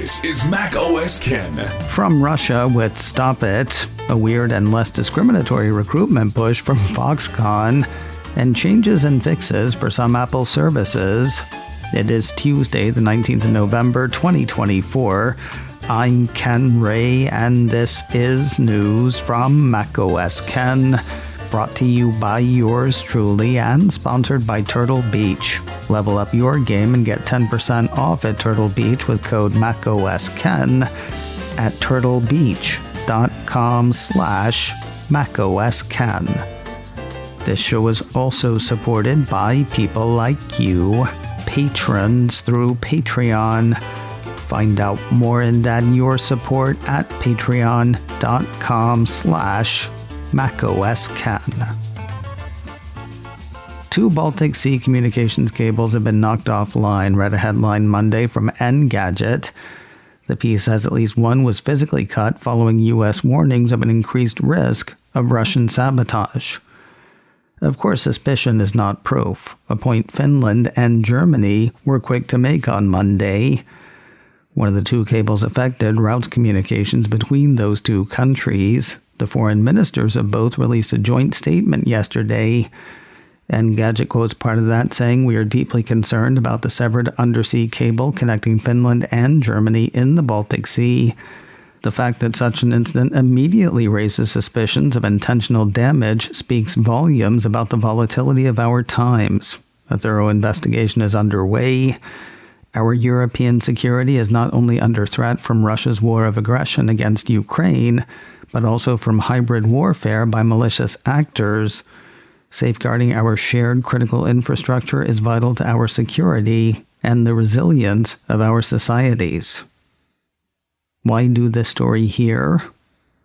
This is macOS Ken. From Russia with Stop It, a weird and less discriminatory recruitment push from Foxconn, and changes and fixes for some Apple services. It is Tuesday, the 19th of November, 2024. I'm Ken Ray, and this is news from macOS Ken, brought to you by yours truly and sponsored by Turtle Beach. Level up your game and get 10% off at Turtle Beach with code macOSKen at turtlebeach.com/macOSKen. This show is also supported by people like you, patrons through Patreon. Find out more in that and your support at patreon.com/macOSKen. Two Baltic Sea communications cables have been knocked offline, read a headline Monday from Engadget. The piece says at least one was physically cut following U.S. warnings of an increased risk of Russian sabotage. Of course, suspicion is not proof, a point Finland and Germany were quick to make on Monday. One of the two cables affected routes communications between those two countries. The foreign ministers of both released a joint statement yesterday. Engadget quotes part of that saying, "We are deeply concerned about the severed undersea cable connecting Finland and Germany in the Baltic Sea. The fact that such an incident immediately raises suspicions of intentional damage speaks volumes about the volatility of our times. A thorough investigation is underway. Our European security is not only under threat from Russia's war of aggression against Ukraine, but also from hybrid warfare by malicious actors. Safeguarding our shared critical infrastructure is vital to our security and the resilience of our societies." Why do this story here?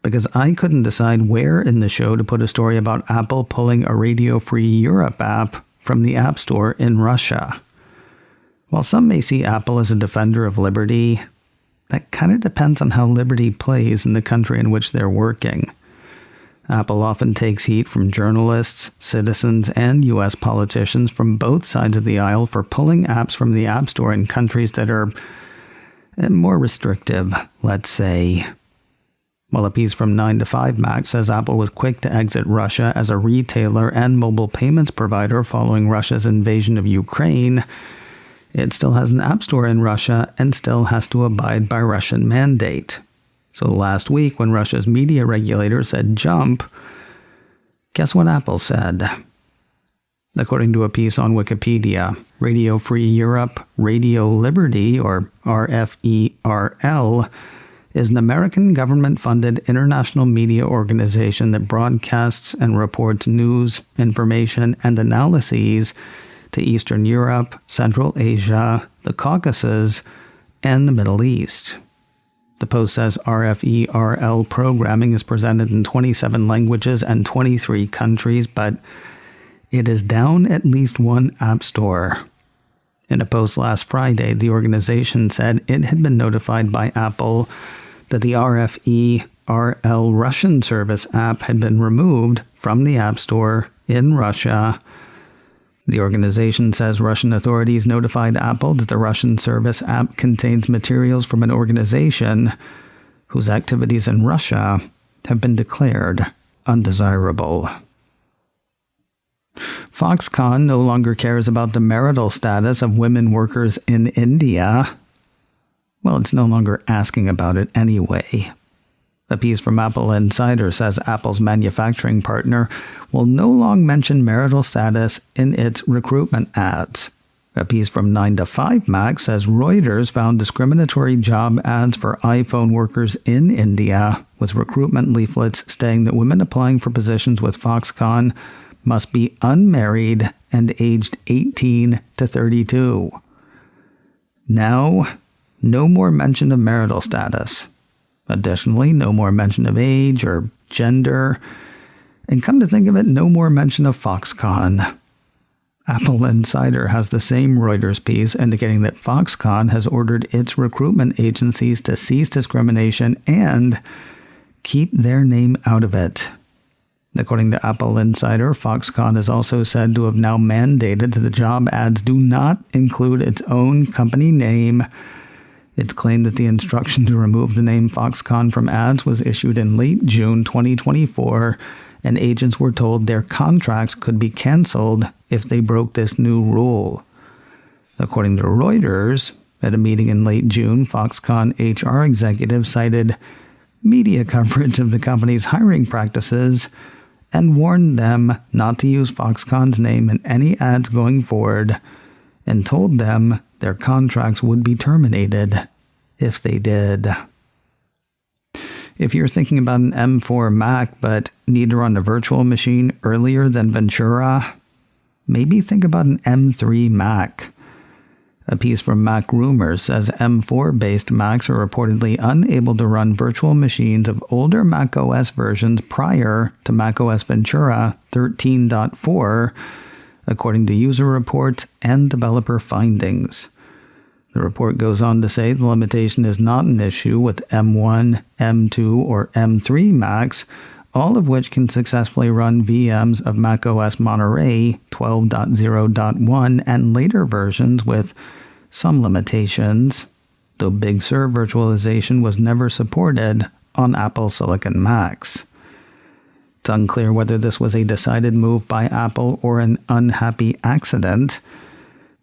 Because I couldn't decide where in the show to put a story about Apple pulling a Radio Free Europe app from the App Store in Russia. While some may see Apple as a defender of liberty, that kind of depends on how liberty plays in the country in which they're working. Apple often takes heat from journalists, citizens, and U.S. politicians from both sides of the aisle for pulling apps from the App Store in countries that are more restrictive, let's say. While a piece from 9 to 5 Mac says Apple was quick to exit Russia as a retailer and mobile payments provider following Russia's invasion of Ukraine, it still has an App Store in Russia and still has to abide by Russian mandate. So last week, when Russia's media regulator said jump, guess what Apple said? According to a piece on Wikipedia, Radio Free Europe, Radio Liberty, or RFERL, is an American government-funded international media organization that broadcasts and reports news, information, and analyses to Eastern Europe, Central Asia, the Caucasus, and the Middle East. The post says RFERL programming is presented in 27 languages and 23 countries, but it is down at least one app store. In a post last Friday, the organization said it had been notified by Apple that the RFERL Russian service app had been removed from the App Store in Russia. The organization says Russian authorities notified Apple that the Russian service app contains materials from an organization whose activities in Russia have been declared undesirable. Foxconn no longer cares about the marital status of women workers in India. Well, it's no longer asking about it anyway. A piece from Apple Insider says Apple's manufacturing partner will no longer mention marital status in its recruitment ads. A piece from 9 to 5 Mac says Reuters found discriminatory job ads for iPhone workers in India, with recruitment leaflets stating that women applying for positions with Foxconn must be unmarried and aged 18 to 32. Now, no more mention of marital status. Additionally, no more mention of age or gender. And come to think of it, no more mention of Foxconn. Apple Insider has the same Reuters piece indicating that Foxconn has ordered its recruitment agencies to cease discrimination and keep their name out of it. According to Apple Insider, Foxconn is also said to have now mandated that the job ads do not include its own company name It's claimed that the instruction to remove the name Foxconn from ads was issued in late June 2024, and agents were told their contracts could be canceled if they broke this new rule. According to Reuters, at a meeting in late June, Foxconn HR executives cited media coverage of the company's hiring practices and warned them not to use Foxconn's name in any ads going forward, and told them their contracts would be terminated if they did. If you're thinking about an M4 Mac but need to run a virtual machine earlier than Ventura, maybe think about an M3 Mac. A piece from Mac Rumors says M4-based Macs are reportedly unable to run virtual machines of older macOS versions prior to macOS Ventura 13.4, according to user reports and developer findings. The report goes on to say the limitation is not an issue with M1, M2, or M3 Macs, all of which can successfully run VMs of macOS Monterey 12.0.1 and later versions with some limitations, though Big Sur virtualization was never supported on Apple Silicon Macs. It's unclear whether this was a decided move by Apple or an unhappy accident.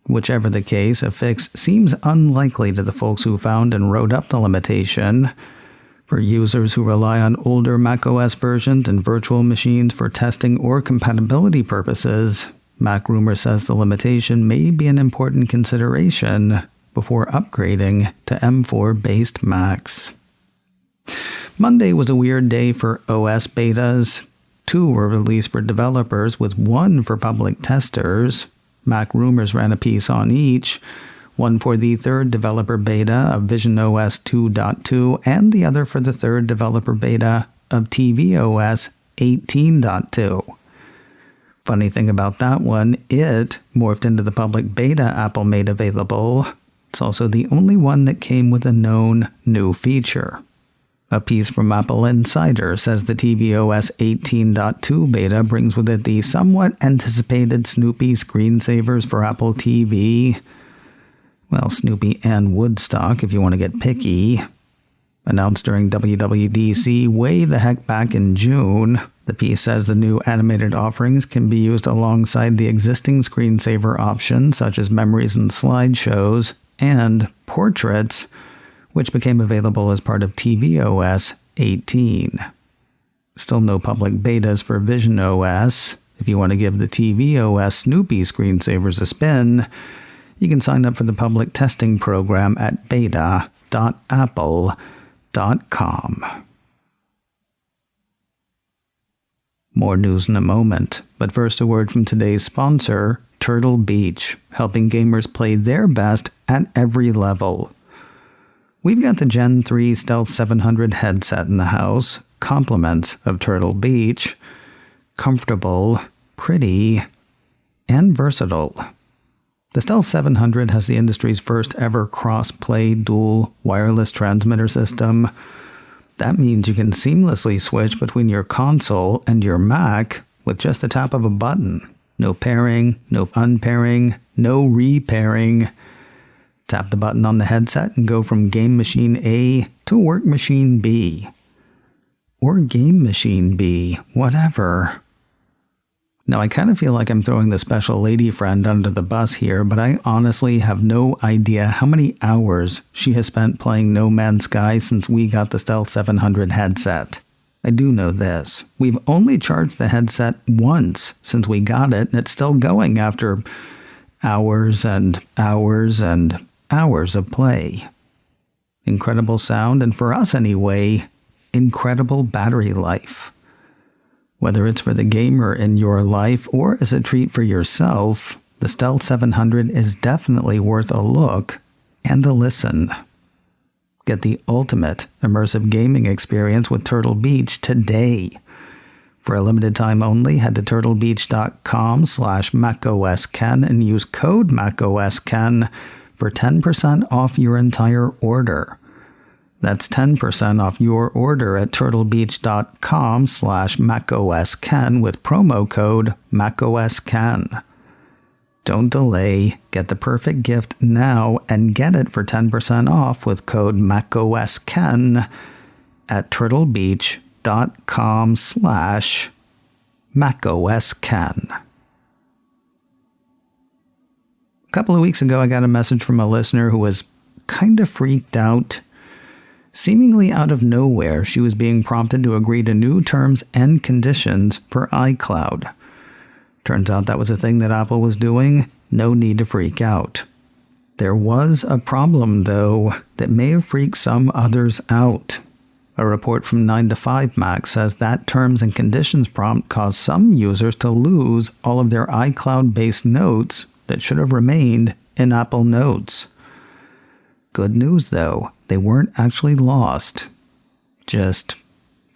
Whichever the case, a fix seems unlikely to the folks who found and wrote up the limitation. For users who rely on older macOS versions and virtual machines for testing or compatibility purposes, Mac Rumor says the limitation may be an important consideration before upgrading to M4-based Macs. Monday was a weird day for OS betas. 2 were released for developers with 1 for public testers. Mac Rumors ran a piece on each, one for the 3rd developer beta of visionOS 2.2 and the other for the 3rd developer beta of tvOS 18.2. Funny thing about that one, it morphed into the public beta Apple made available. It's also the only one that came with a known new feature. A piece from Apple Insider says the tvOS 18.2 beta brings with it the somewhat anticipated Snoopy screensavers for Apple TV. Well, Snoopy and Woodstock if you want to get picky. Announced during WWDC way the heck back in June, the piece says the new animated offerings can be used alongside the existing screensaver options such as memories and slideshows, and portraits, which became available as part of tvOS 18. Still no public betas for visionOS. If you want to give the tvOS Snoopy screensavers a spin, you can sign up for the public testing program at beta.apple.com. More news in a moment, but first a word from today's sponsor, Turtle Beach, helping gamers play their best at every level. We've got the Gen 3 Stealth 700 headset in the house, compliments of Turtle Beach, comfortable, pretty, and versatile. The Stealth 700 has the industry's first ever cross-play dual wireless transmitter system. That means you can seamlessly switch between your console and your Mac with just the tap of a button. No pairing, no unpairing, no repairing. Tap the button on the headset and go from Game Machine A to Work Machine B. Or Game Machine B, whatever. Now, I kind of feel like I'm throwing the special lady friend under the bus here, but I honestly have no idea how many hours she has spent playing No Man's Sky since we got the Stealth 700 headset. I do know this. We've only charged the headset once since we got it, and it's still going after hours and hours and hours of play. Incredible sound, and for us anyway, incredible battery life. Whether it's for the gamer in your life or as a treat for yourself, the Stealth 700 is definitely worth a look and a listen. Get the ultimate immersive gaming experience with Turtle Beach today. For a limited time only, head to turtlebeach.com/macOSKen and use code macOSKen for 10% off your entire order. That's 10% off your order at turtlebeach.com/macOSKen with promo code macOSKen. Don't delay. Get the perfect gift now and get it for 10% off with code macOSKen at turtlebeach.com/macOSKen. A couple of weeks ago, I got a message from a listener who was kind of freaked out. Seemingly out of nowhere, she was being prompted to agree to new terms and conditions for iCloud. Turns out that was a thing that Apple was doing. No need to freak out. There was a problem, though, that may have freaked some others out. A report from 9to5Mac says that terms and conditions prompt caused some users to lose all of their iCloud-based notes that should have remained in Apple Notes. Good news, though, they weren't actually lost. Just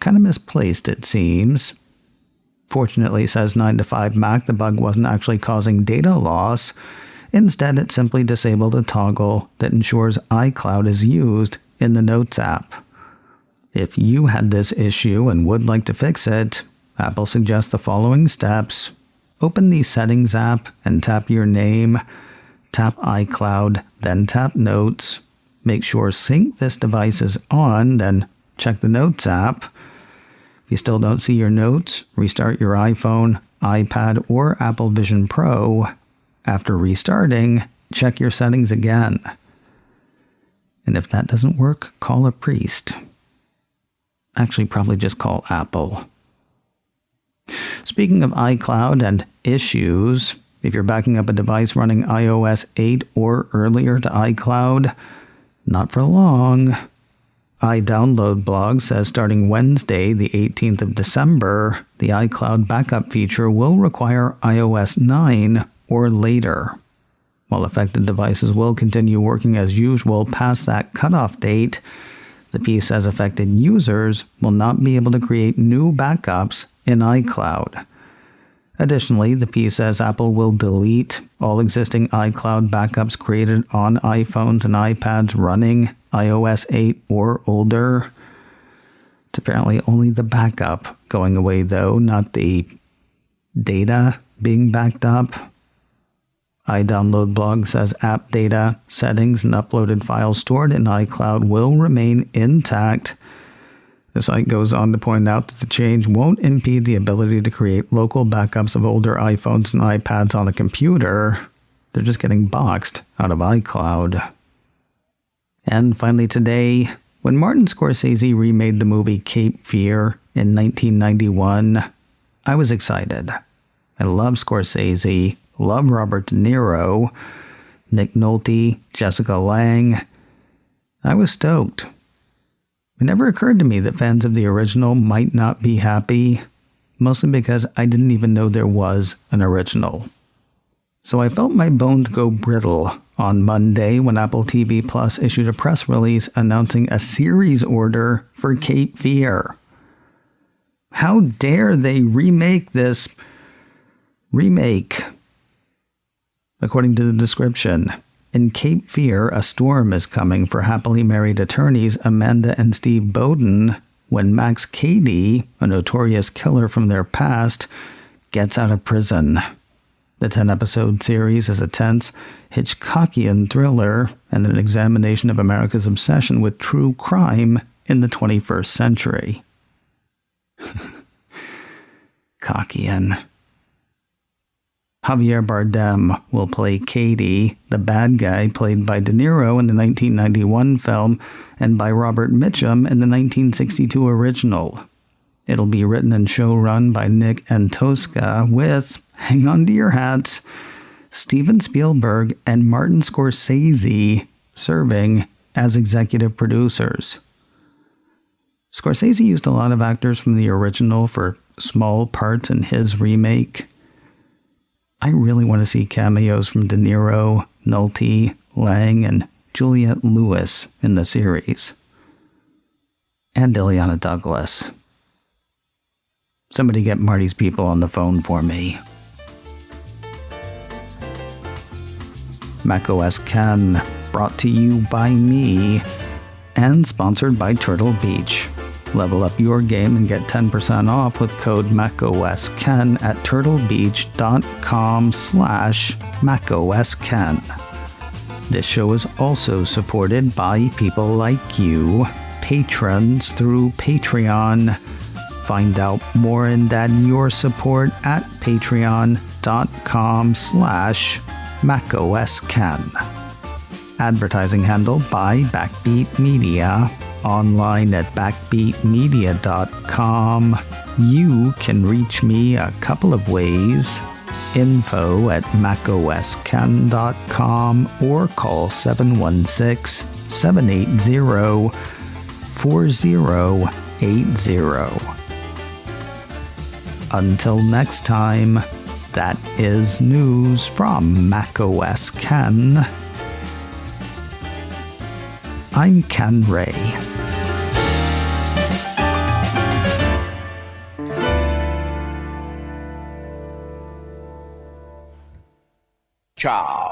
kind of misplaced, it seems. Fortunately, says 9to5Mac, the bug wasn't actually causing data loss. Instead, it simply disabled a toggle that ensures iCloud is used in the Notes app. If you had this issue and would like to fix it, Apple suggests the following steps. Open the Settings app and tap your name, tap iCloud, then tap Notes. Make sure Sync This Device is on, then check the Notes app. If you still don't see your notes, restart your iPhone, iPad, or Apple Vision Pro. After restarting, check your settings again. And if that doesn't work, call a priest. Actually, probably just call Apple. Speaking of iCloud and issues, if you're backing up a device running iOS 8 or earlier to iCloud, not for long. iDownload blog says starting Wednesday, the 18th of December, the iCloud backup feature will require iOS 9 or later. While affected devices will continue working as usual past that cutoff date, the piece says affected users will not be able to create new backups in iCloud. Additionally, the piece says Apple will delete all existing iCloud backups created on iPhones and iPads running iOS 8 or older. It's apparently only the backup going away, though, not the data being backed up. iDownload blog says app data, settings, and uploaded files stored in iCloud will remain intact. The site goes on to point out that the change won't impede the ability to create local backups of older iPhones and iPads on a computer. They're just getting boxed out of iCloud. And finally today, when Martin Scorsese remade the movie Cape Fear in 1991, I was excited. I love Scorsese, love Robert De Niro, Nick Nolte, Jessica Lange. I was stoked. It never occurred to me that fans of the original might not be happy, mostly because I didn't even know there was an original. So I felt my bones go brittle on Monday when Apple TV Plus issued a press release announcing a series order for Cape Fear. How dare they remake this remake? According to the description, in Cape Fear, a storm is coming for happily married attorneys Amanda and Steve Bowden when Max Cady, a notorious killer from their past, gets out of prison. The 10-episode series is a tense, Hitchcockian thriller and an examination of America's obsession with true crime in the 21st century. Cockian. Javier Bardem will play Cady, the bad guy played by De Niro in the 1991 film and by Robert Mitchum in the 1962 original. It'll be written and showrun by Nick Antosca with, hang on to your hats, Steven Spielberg and Martin Scorsese serving as executive producers. Scorsese used a lot of actors from the original for small parts in his remake. I really want to see cameos from De Niro, Nolte, Lange, and Juliette Lewis in the series. And Ileana Douglas. Somebody get Marty's people on the phone for me. macOS Ken, brought to you by me and sponsored by Turtle Beach. Level up your game and get 10% off with code macOSKen at turtlebeach.com/macOSKen. This show is also supported by people like you, patrons through Patreon. Find out more and add your support at patreon.com/macOSKen. Advertising handled by Backbeat Media. Online at backbeatmedia.com. You can reach me a couple of ways. Info at macosken.com or call 716-780-4080. Until next time, that is news from macOS Ken. I'm Ken Ray. Ciao.